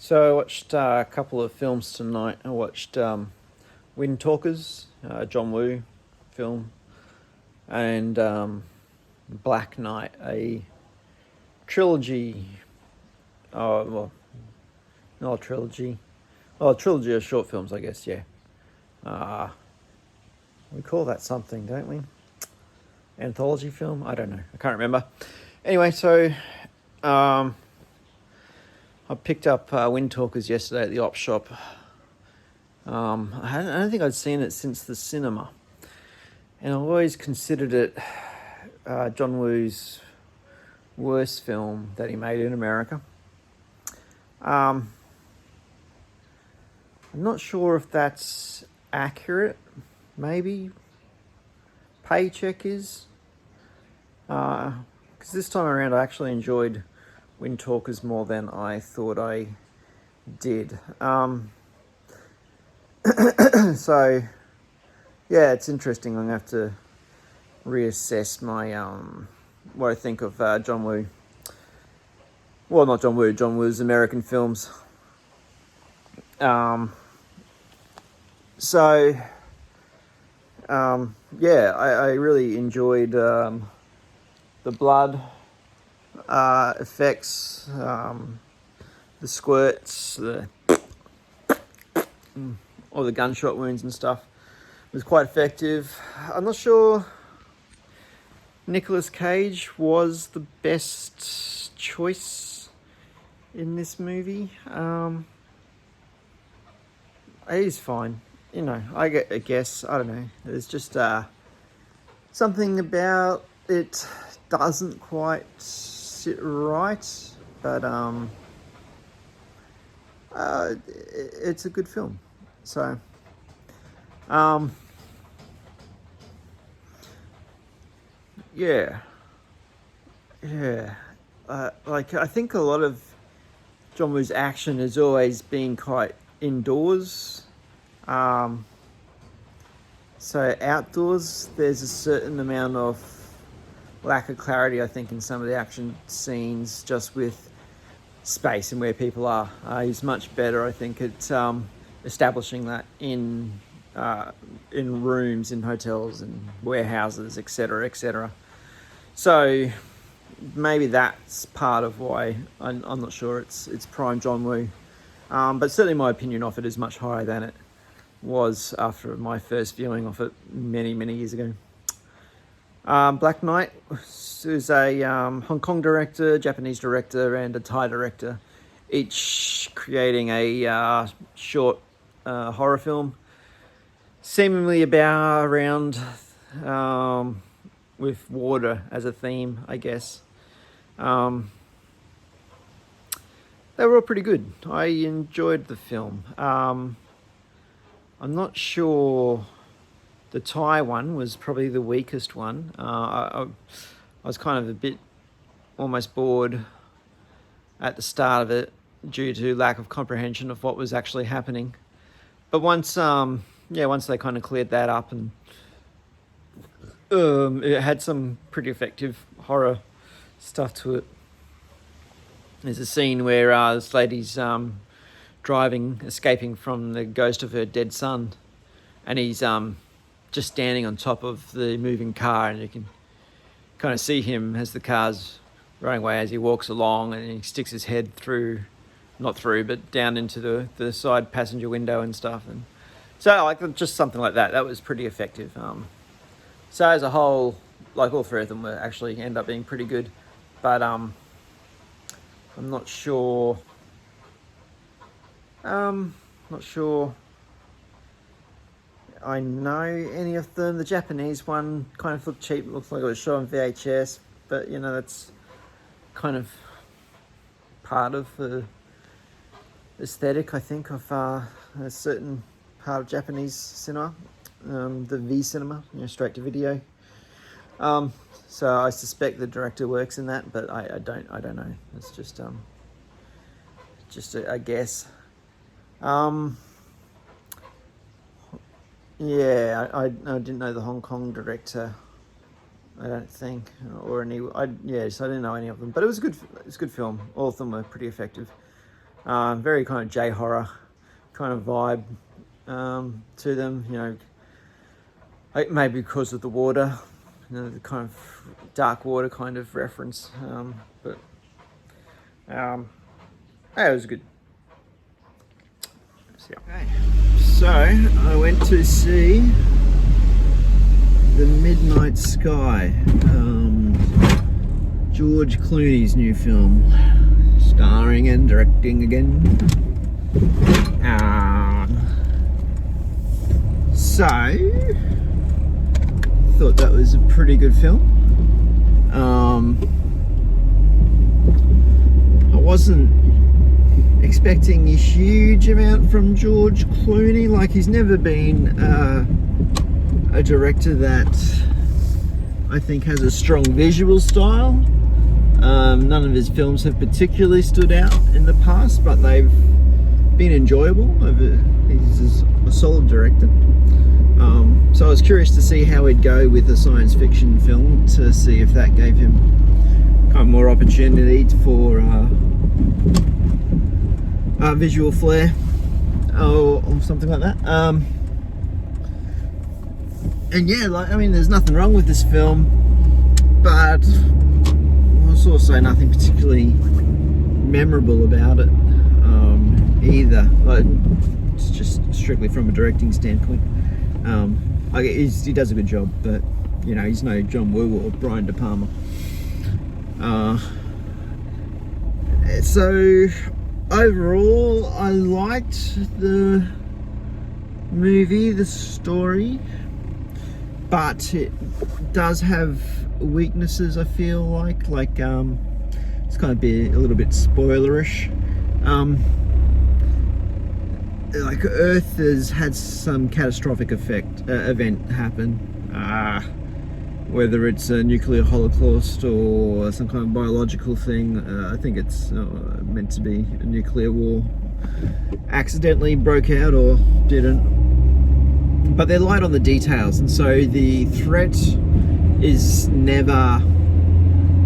So I watched a couple of films tonight. I watched Windtalkers, John Woo film, and Black Knight, a trilogy. Oh, well, not a trilogy. Oh, a trilogy of short films, I guess, yeah. Uh, we call that something, don't we? Anthology film? I don't know. I can't remember. Anyway, so um, I picked up Windtalkers yesterday at the op shop. I don't think I'd seen it since the cinema. And I've always considered it John Woo's worst film that he made in America. I'm not sure if that's accurate. Maybe Paycheck is. Because this time around I actually enjoyed Windtalkers more than I thought I did. So, yeah, it's interesting. I'm going to have to reassess my what I think of John Woo. Well, not John Woo, John Woo's American films. Yeah, I really enjoyed the blood effects, the squirts, all the gunshot wounds and stuff. It was quite effective. I'm not sure Nicolas Cage was the best choice in this movie. He's fine. You know, I guess, I don't know. There's just something about it doesn't quite sit right, but it's a good film. So, yeah. Like, I think a lot of John Woo's action has always been quite indoors. So outdoors, there's a certain amount of lack of clarity, I think, in some of the action scenes, just with space and where people are. He's much better, I think, at establishing that in rooms, in hotels, and warehouses, etc., etc. So maybe that's part of why I'm not sure it's prime John Woo. But certainly my opinion of it is much higher than it was after my first viewing of it many years ago. Black Knight is a Hong Kong director, Japanese director, and a Thai director, each creating a short horror film, seemingly around with water as a theme, I guess. They were all pretty good. I enjoyed the film. I'm not sure. The Thai one was probably the weakest one. I was kind of a bit almost bored at the start of it due to lack of comprehension of what was actually happening. But once they kind of cleared that up, and it had some pretty effective horror stuff to it. There's a scene where this lady's escaping from the ghost of her dead son, and he's just standing on top of the moving car, and you can kind of see him as the car's running away as he walks along, and he sticks his head but down into the side passenger window and stuff. And so, like, just something like that. That was pretty effective. So as a whole, like, all three of them were actually end up being pretty good, but I'm not sure. Not sure I know any of them. The Japanese one kind of looked cheap. It looks like it was shot on VHS, but you know, that's kind of part of the aesthetic, I think, of a certain part of Japanese cinema, the V cinema, straight to video. So I suspect the director works in that, but I don't know. It's just a guess. Yeah, I didn't know the Hong Kong director. I don't think, so I didn't know any of them. But it was a good film. All of them were pretty effective. Very kind of J-horror kind of vibe to them, you know, maybe because of the water, you know, the kind of dark water kind of reference, but yeah, it was good. Okay. So I went to see The Midnight Sky, George Clooney's new film, starring and directing again. So thought that was a pretty good film. I wasn't expecting a huge amount from George Clooney. Like, he's never been a director that I think has a strong visual style. None of his films have particularly stood out in the past, but they've been enjoyable. He's a solid director. So I was curious to see how he'd go with a science fiction film, to see if that gave him kind of more opportunity for visual flair or something like that. And yeah, like, I mean, there's nothing wrong with this film, but there's also nothing particularly memorable about it either. Like, it's just strictly from a directing standpoint. He does a good job, but you know, he's no John Woo or Brian De Palma. So overall, I liked the movie, the story, but it does have weaknesses, I feel like it's kind of a little bit spoilerish. Like, Earth has had some catastrophic event happen, whether it's a nuclear holocaust or some kind of biological thing. I think it's meant to be a nuclear war. Accidentally broke out or didn't. But they're light on the details, and so the threat is never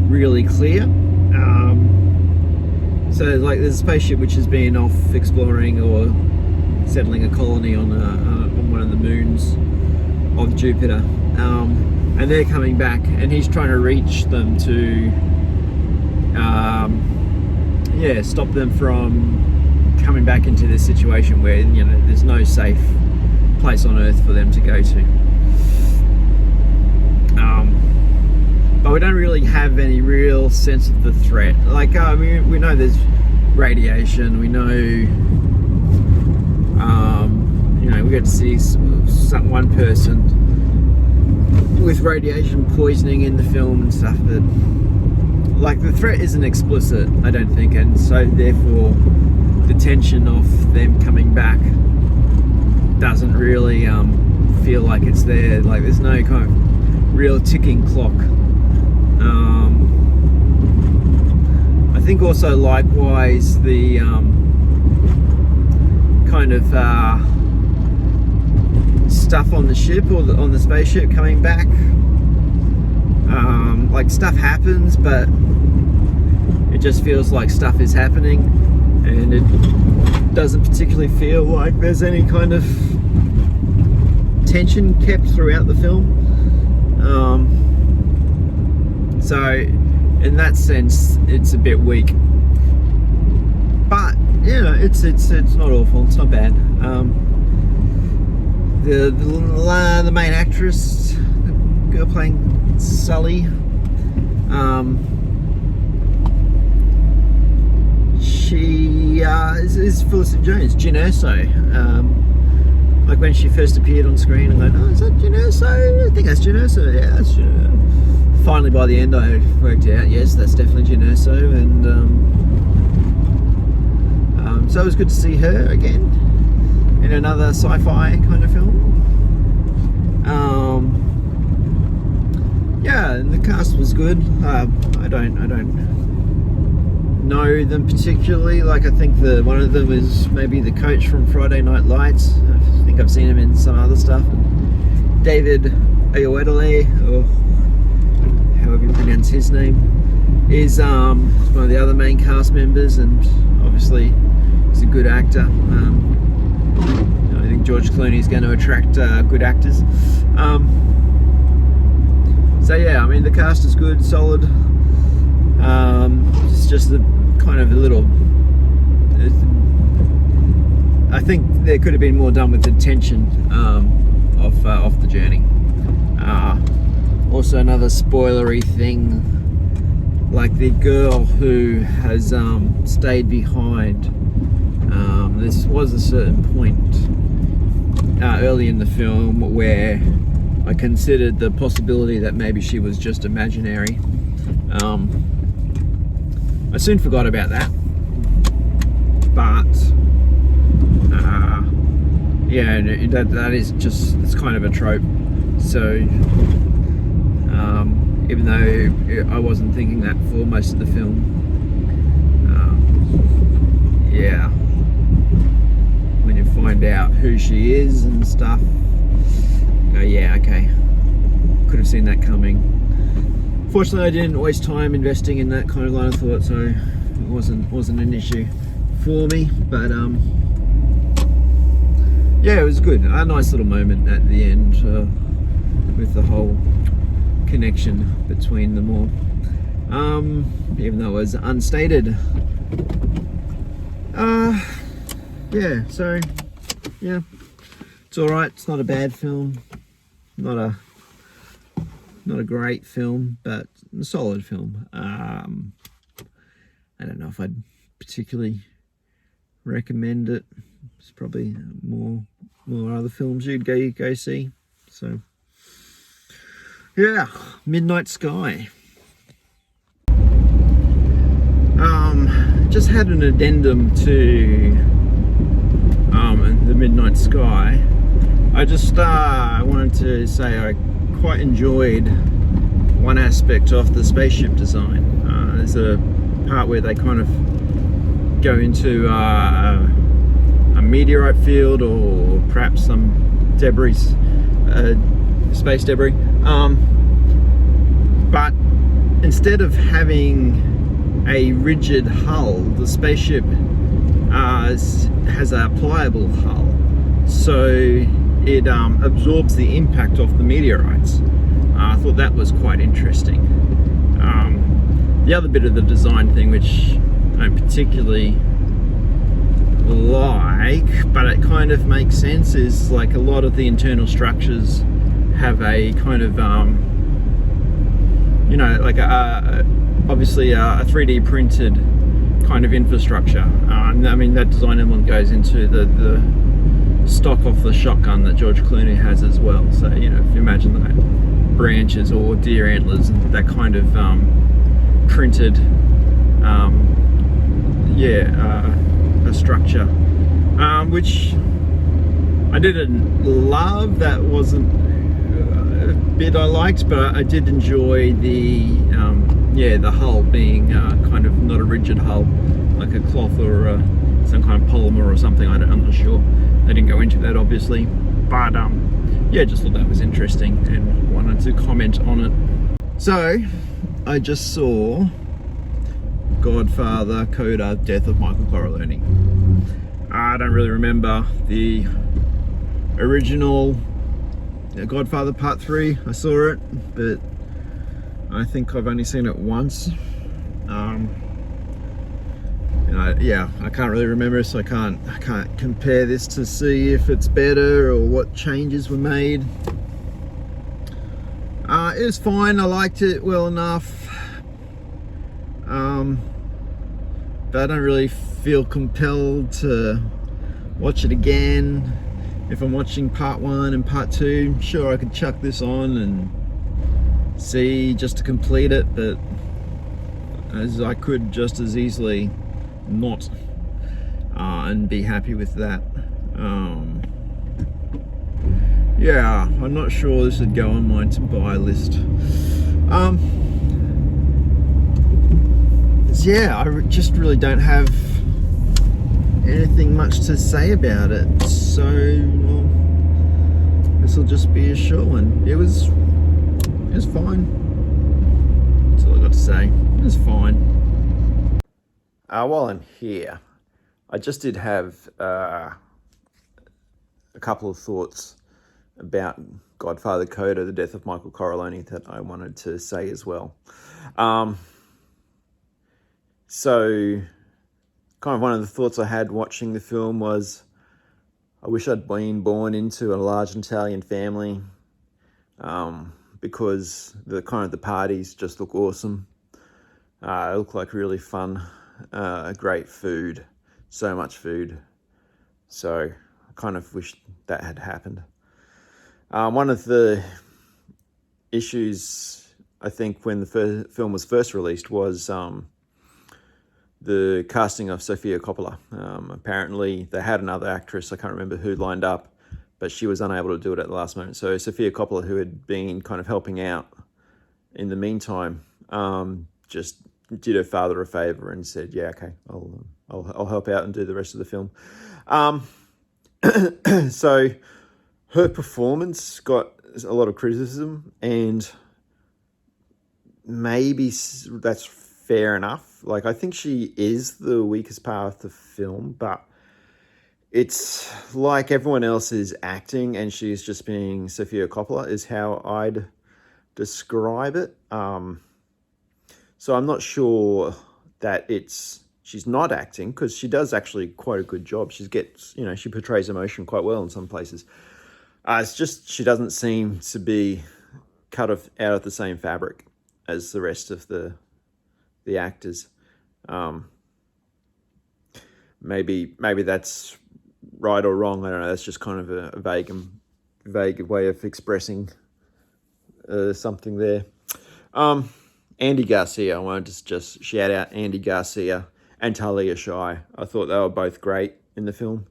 really clear. So like, there's a spaceship which has been off exploring or settling a colony on one of the moons of Jupiter, and they're coming back, and he's trying to reach them to stop them from coming back into this situation where, you know, there's no safe place on Earth for them to go to. But we don't really have any real sense of the threat. Like, we know there's radiation, we know, you know, we get to see one person with radiation poisoning in the film and stuff, but like, the threat isn't explicit, I don't think, and so therefore the tension of them coming back doesn't really feel like it's there. Like, there's no kind of real ticking clock. I think also likewise the kind of stuff on the ship or on the spaceship coming back, like, stuff happens, but it just feels like stuff is happening, and it doesn't particularly feel like there's any kind of tension kept throughout the film. So in that sense, it's a bit weak, but you know, it's not awful, it's not bad. The main actress, the girl playing Sully, she is Felicity Jones, Jyn Erso. Like, when she first appeared on screen, I'm going, oh, is that Jyn Erso? I think that's Jyn Erso. Yeah, that's Jyn Erso. Finally, by the end, I worked out, yes, that's definitely Jyn Erso, and so it was good to see her again in another sci-fi kind of film. Yeah, and the cast was good. I don't know them particularly. Like, I think one of them is maybe the coach from Friday Night Lights. I think I've seen him in some other stuff. David Oyedeleye, or however you pronounce his name, is one of the other main cast members, and obviously he's a good actor. I think George Clooney is going to attract good actors. So yeah, I mean the cast is good, solid. It's just the kind of a little. I think there could have been more done with the tension of the journey. Also, another spoilery thing, like the girl who has stayed behind. This was a certain point early in the film where I considered the possibility that maybe she was just imaginary. I soon forgot about that, but yeah, that is just, it's kind of a trope. So even though I wasn't thinking that for most of the film, yeah, when you find out who she is and stuff, go, yeah, okay, could have seen that coming. Fortunately, I didn't waste time investing in that kind of line of thought, so it wasn't an issue for me. But yeah, it was good. A nice little moment at the end with the whole connection between them all, even though it was unstated. Yeah, so yeah, it's all right. It's not a bad film, not a great film, but a solid film. I don't know if I'd particularly recommend it. There's probably more other films you'd go see. So yeah, Midnight Sky. Just had an addendum to the Midnight Sky. I just wanted to say I quite enjoyed one aspect of the spaceship design. There's a part where they kind of go into a meteorite field, or perhaps some debris, space debris. But instead of having a rigid hull, the spaceship has a pliable hull, so it absorbs the impact of the meteorites. I thought that was quite interesting. The other bit of the design thing, which I don't particularly like, but it kind of makes sense, is like a lot of the internal structures have a kind of you know, like obviously a 3D printed kind of infrastructure. I mean, that design element goes into the stock off the shotgun that George Clooney has as well. So, you know, if you imagine that, branches or deer antlers and that kind of printed a structure, which I didn't love. That wasn't a bit I liked, but I did enjoy the hull being kind of not a rigid hull, like a cloth or some kind of polymer or something. I'm not sure. They didn't go into that, obviously, but yeah, just thought that was interesting and wanted to comment on it. So I just saw Godfather, Coda, Death of Michael Corleone. I don't really remember the original Godfather Part 3. I saw it, but I think I've only seen it once. I can't really remember, so I can't compare this to see if it's better or what changes were made. It was fine. I liked it well enough, but I don't really feel compelled to watch it again. If I'm watching part 1 and part 2, sure, I could chuck this on and see just to complete it, but as I could just as easily not, and be happy with that. Yeah, I'm not sure this would go on my to buy list. Yeah, I just really don't have anything much to say about it, so well, this will just be a short one. It was fine. That's all I got to say. It was fine. While I'm here, I just did have a couple of thoughts about Godfather Coda, the death of Michael Corleone, that I wanted to say as well. So, kind of one of the thoughts I had watching the film was, I wish I'd been born into a large Italian family, because the parties just look awesome. It looked like really fun, great food, so much food. So I kind of wish that had happened. One of the issues, I think, when the film was first released was the casting of Sofia Coppola. Apparently they had another actress, I can't remember who, lined up, but she was unable to do it at the last moment. So Sofia Coppola, who had been kind of helping out in the meantime, just did her father a favor and said, "Yeah, okay, I'll help out and do the rest of the film." So her performance got a lot of criticism, and maybe that's fair enough. Like, I think she is the weakest part of the film, but it's like everyone else is acting and she's just being Sofia Coppola, is how I'd describe it. So I'm not sure that she's not acting, because she does actually quite a good job. She portrays emotion quite well in some places. It's just she doesn't seem to be cut out of the same fabric as the rest of the actors. Maybe that's right or wrong. I don't know. That's just kind of a vague way of expressing something there. Andy Garcia, I wanted to just shout out Andy Garcia and Talia Shire. I thought they were both great in the film.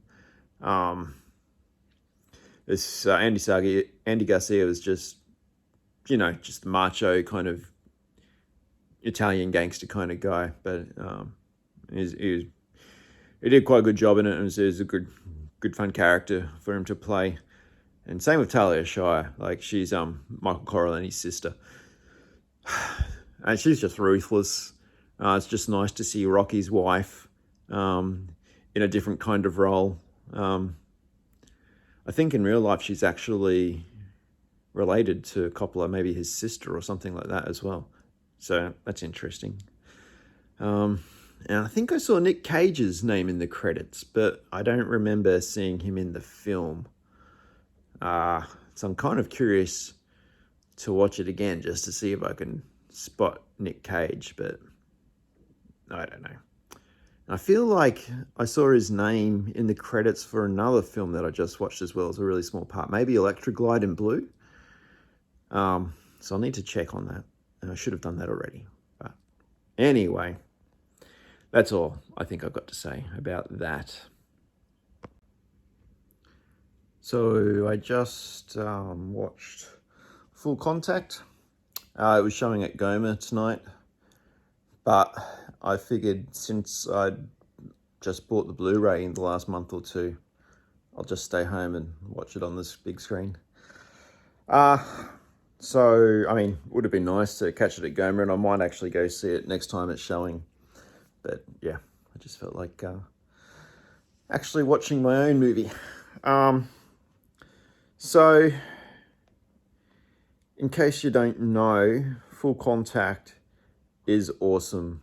Andy Garcia was just macho kind of Italian gangster kind of guy, but he did quite a good job in it, and it was a good fun character for him to play. And same with Talia Shire, like she's Michael Corleone's sister, and she's just ruthless. It's just nice to see Rocky's wife in a different kind of role. I think in real life she's actually related to Coppola, maybe his sister or something like that as well. So that's interesting. And I think I saw Nick Cage's name in the credits, but I don't remember seeing him in the film. So I'm kind of curious to watch it again just to see if I can spot Nick Cage, but I don't know. I feel like I saw his name in the credits for another film that I just watched as well. It's a really small part. Maybe Electra Glide in Blue. So I'll need to check on that. And I should have done that already. But anyway, that's all I think I've got to say about that. So I just watched Full Contact. It was showing at Goma tonight. But I figured since I'd just bought the Blu-ray in the last month or two, I'll just stay home and watch it on this big screen. So, I mean, it would have been nice to catch it at Goma, and I might actually go see it next time it's showing. But yeah, I just felt like actually watching my own movie. So, in case you don't know, Full Contact is awesome.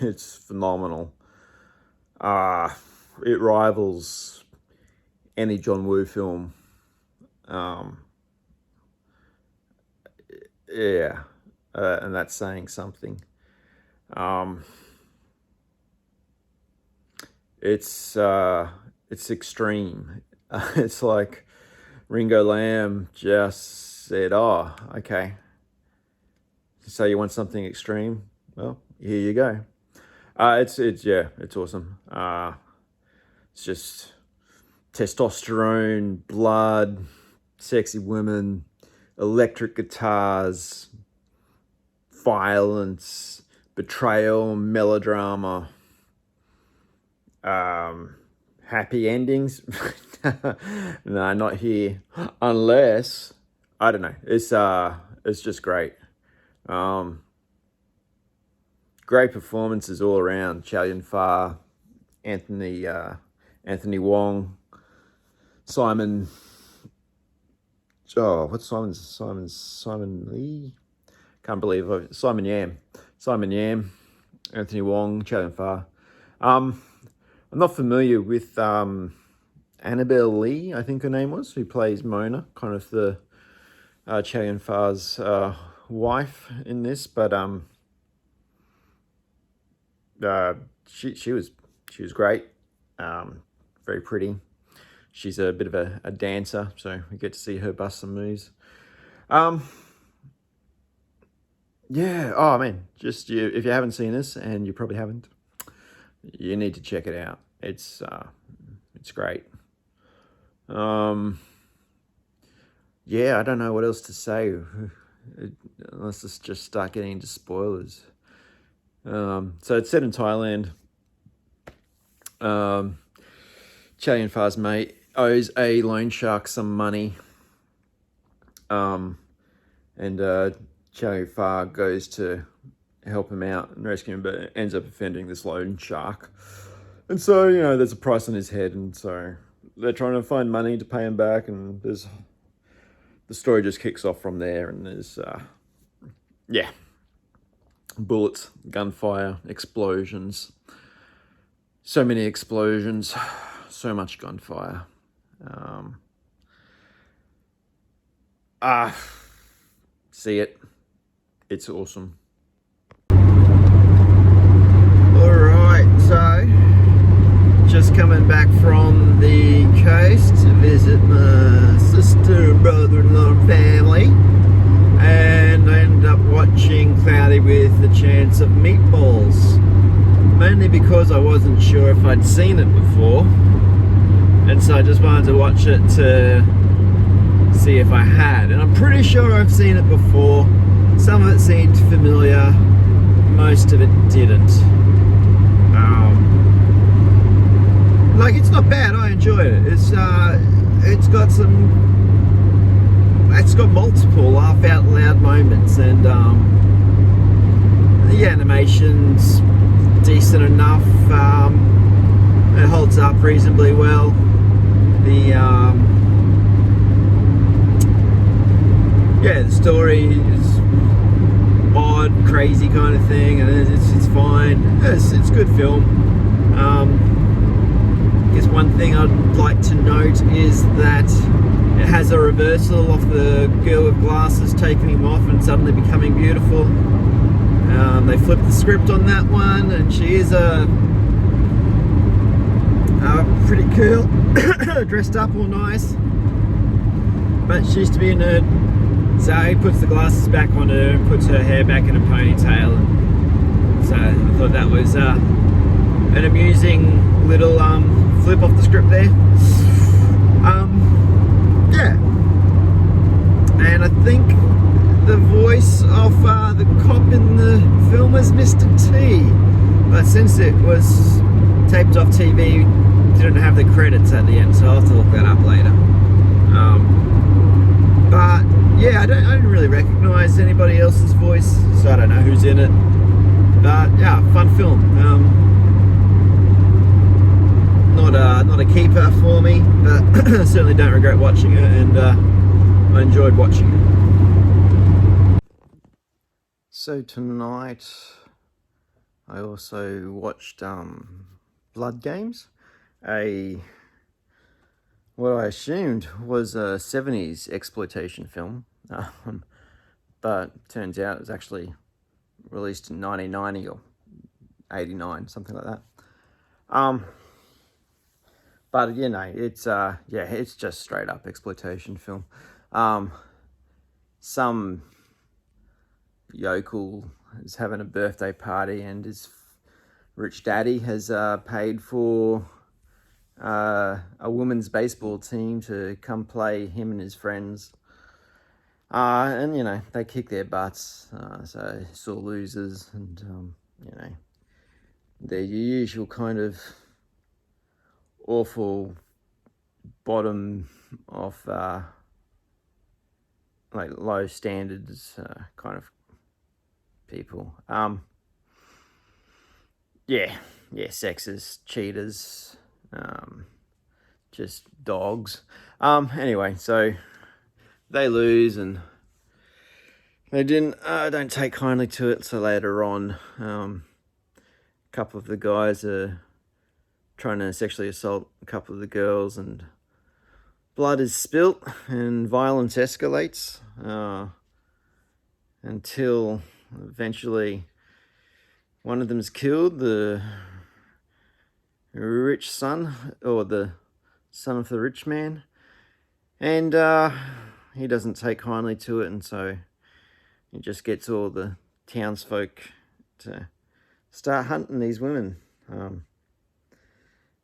It's phenomenal. It rivals any John Woo film. And that's saying something. It's extreme. It's like Ringo Lam just said, "Oh, okay. So you want something extreme? Well, here you go." It's awesome. It's just testosterone, blood, sexy women, electric guitars, violence, betrayal, melodrama, happy endings. No, not here. Unless, I don't know. It's just great. great performances all around. Chow Yun-fat, Anthony Wong, Simon. Oh, what's Simon Lee? Can't believe it. Simon Yam, Anthony Wong, Chow Yun-fat. I'm not familiar with Annabelle Lee, I think her name was, who plays Mona, kind of the Chow Yun-fat's wife in this, but she was great, very pretty. She's a bit of a dancer, so we get to see her bust some moves. Yeah, oh man, just if you haven't seen this, and you probably haven't, you need to check it out. It's great. Yeah, I don't know what else to say. Let's just start getting into spoilers. So it's set in Thailand. Chow Yun-fat's mate owes a loan shark some money. And Chow Yun-fat goes to help him out and rescue him, but ends up offending this loan shark. And so, there's a price on his head, and so they're trying to find money to pay him back, and the story just kicks off from there, and there's, bullets, gunfire, explosions. So many explosions, so much gunfire. See it. It's awesome. Alright, so just coming back from the coast to visit my sister, brother-in-law and family, and I ended up watching Cloudy with a Chance of Meatballs, mainly because I wasn't sure if I'd seen it before, and so I just wanted to watch it to see if I had, and I'm pretty sure I've seen it before. Some of it seemed familiar, most of it didn't. It's not bad. I enjoyed it. It's got multiple laugh out loud moments, and the animation's decent enough. It holds up reasonably well. The story is odd, crazy kind of thing, and it's fine. It's a good film. I guess one thing I'd like to note is that it has a reversal of the girl with glasses taking him off and suddenly becoming beautiful. They flipped the script on that one, and she is a pretty girl, dressed up all nice, but she used to be a nerd. So he puts the glasses back on her and puts her hair back in a ponytail. And so I thought that was an amusing little flip off the script there. And I think the voice of the cop in the film is Mr. T, but since it was taped off TV, didn't have the credits at the end, so I'll have to look that up later. But yeah, I didn't really recognise anybody else's voice, so I don't know who's in it. But yeah, fun film. Not a keeper for me, but certainly don't regret watching it, and I enjoyed watching it. So tonight, I also watched Blood Games, what I assumed was a 70s exploitation film, but turns out it was actually released in 1990 or 89, something like that. But it's just straight up exploitation film. Some yokel is having a birthday party, and his rich daddy has paid for a women's baseball team to come play him and his friends. And they kick their butts, so sore losers, and they're your usual kind of awful bottom of low standards kind of people. yeah, sexist, cheaters, just dogs. Anyway, so they lose and they don't take kindly to it. So later on, a couple of the guys are trying to sexually assault a couple of the girls, and blood is spilt and violence escalates until eventually one of them's killed, the rich son, or the son of the rich man, and he doesn't take kindly to it, and so he just gets all the townsfolk to start hunting these women.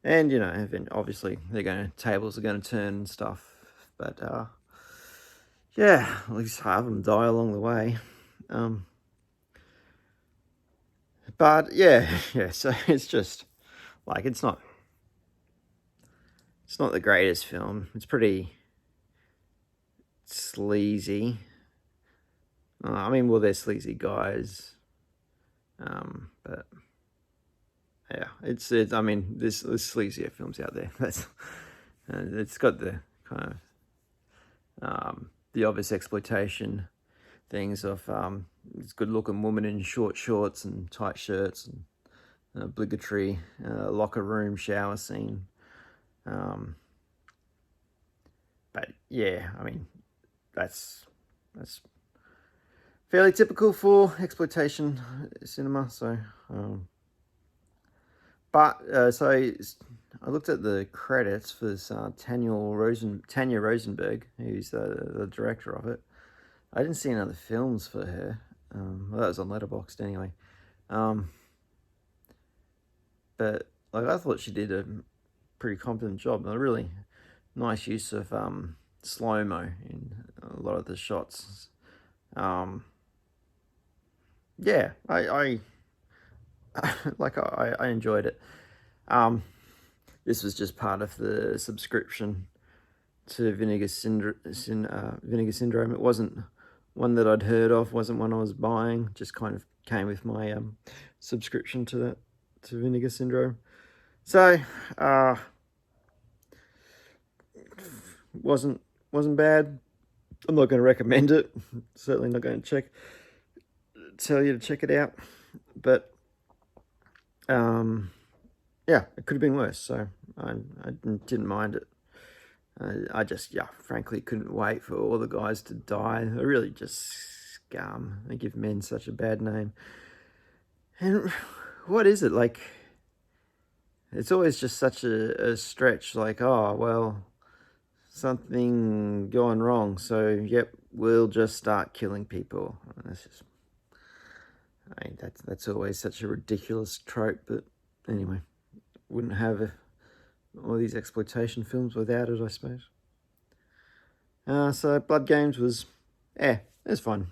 And, you know, obviously tables are going to turn and stuff. But, yeah, at least half of them die along the way. But, yeah, so it's just, like, it's not the greatest film. It's pretty sleazy. I mean, well, they're sleazy guys. But... yeah, it's I mean, there's sleazier films out there. That's it's got the kind of the obvious exploitation things of this good-looking woman in short shorts and tight shirts, and obligatory locker room shower scene. But yeah, I mean, that's fairly typical for exploitation cinema. So. But so I looked at the credits for this Tanya Rosenberg, who's the director of it. I didn't see any other films for her. Well, that was on Letterboxd anyway. But like, I thought she did a pretty competent job. A really nice use of slow-mo in a lot of the shots. Yeah, I like, I enjoyed it. This was just part of the subscription to Vinegar Syndrome. It wasn't one that I'd heard of. Wasn't one I was buying. Just kind of came with my subscription to Vinegar Syndrome. So wasn't bad. I'm not going to recommend it. Certainly not going to tell you to check it out. But yeah, it could have been worse, so I didn't mind it. I just, frankly, couldn't wait for all the guys to die. They're really just scum. They give men such a bad name. And what is it? Like, it's always just such a stretch, like, oh, well, something going wrong, so, yep, we'll just start killing people. And that's just... I mean, that's always such a ridiculous trope, but anyway, wouldn't have all these exploitation films without it, I suppose. So Blood Games was, it was fun.